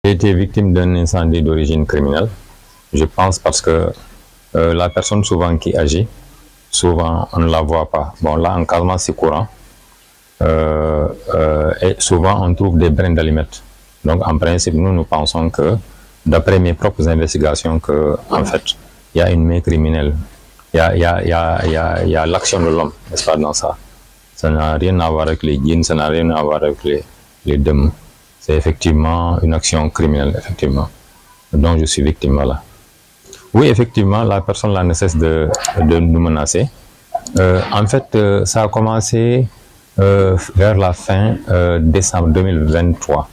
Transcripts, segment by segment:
J'ai été victime d'un incendie d'origine criminelle. Je pense parce que la personne souvent qui agit, souvent on ne la voit pas. Bon, là, en Casamance, c'est courant. Et souvent, on trouve des brins d'allumettes. Donc, en principe, nous pensons que, d'après mes propres investigations, que, en fait, il y a une main criminelle. Il y a l'action de l'homme, n'est-ce pas, dans ça. Ça n'a rien à voir avec les djinns, ça n'a rien à voir avec les djinns. C'est effectivement une action criminelle, effectivement, dont je suis victime, voilà. Oui, effectivement, la personne là ne cesse de nous menacer. En fait, ça a commencé vers la fin décembre 2023.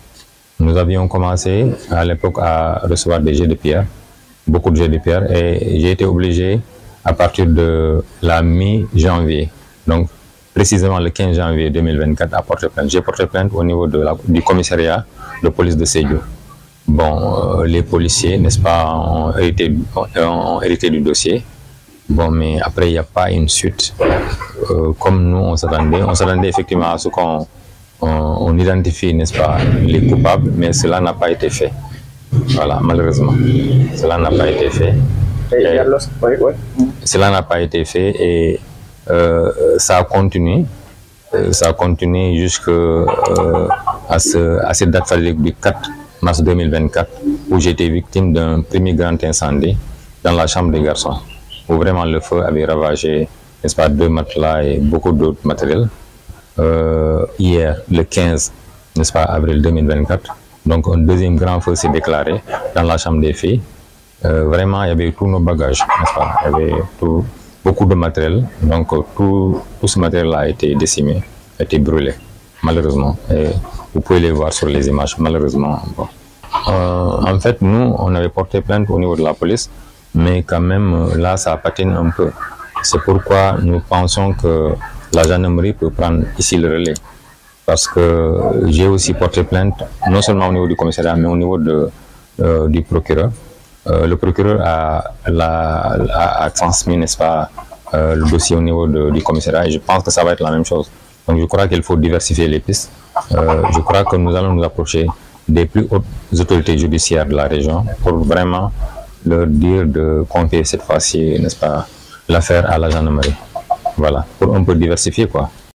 Nous avions commencé à l'époque à recevoir des jets de pierre, beaucoup de jets de pierre, et j'ai été obligé à partir de la mi-janvier, donc précisément le 15 janvier 2024, à porter plainte. J'ai porté plainte au niveau du commissariat de police de Sédhiou. Bon, les policiers, n'est-ce pas, ont hérité du dossier. Bon, mais après, il n'y a pas une suite comme nous, on s'attendait. On s'attendait effectivement à ce qu'on identifie, n'est-ce pas, les coupables, mais cela n'a pas été fait. Voilà, malheureusement. Cela n'a pas été fait. Cela n'a pas été fait et ça a continué. Ça a continué jusqu'à cette date fatidique du 4 mars 2024, où j'ai été victime d'un premier grand incendie dans la chambre des garçons, où vraiment le feu avait ravagé, n'est-ce pas, 2 matelas et beaucoup d'autres matériels. Hier, le 15, n'est-ce pas, avril 2024, donc un deuxième grand feu s'est déclaré dans la chambre des filles. Vraiment, il y avait tous nos bagages, n'est-ce pas, il y avait beaucoup de matériel, donc tout ce matériel-là a été décimé, a été brûlé, malheureusement. Et vous pouvez les voir sur les images, malheureusement. Bon. En fait, nous, on avait porté plainte au niveau de la police, mais quand même, là, ça patine un peu. C'est pourquoi nous pensons que la gendarmerie peut prendre ici le relais. Parce que j'ai aussi porté plainte, non seulement au niveau du commissariat, mais au niveau du procureur. Le procureur a transmis, n'est-ce pas, le dossier au niveau du commissariat, et je pense que ça va être la même chose. Donc je crois qu'il faut diversifier les pistes. Je crois que nous allons nous approcher des plus hautes autorités judiciaires de la région pour vraiment leur dire de confier cette fois-ci, n'est-ce pas, l'affaire à la gendarmerie. Voilà, pour un peu diversifier, quoi.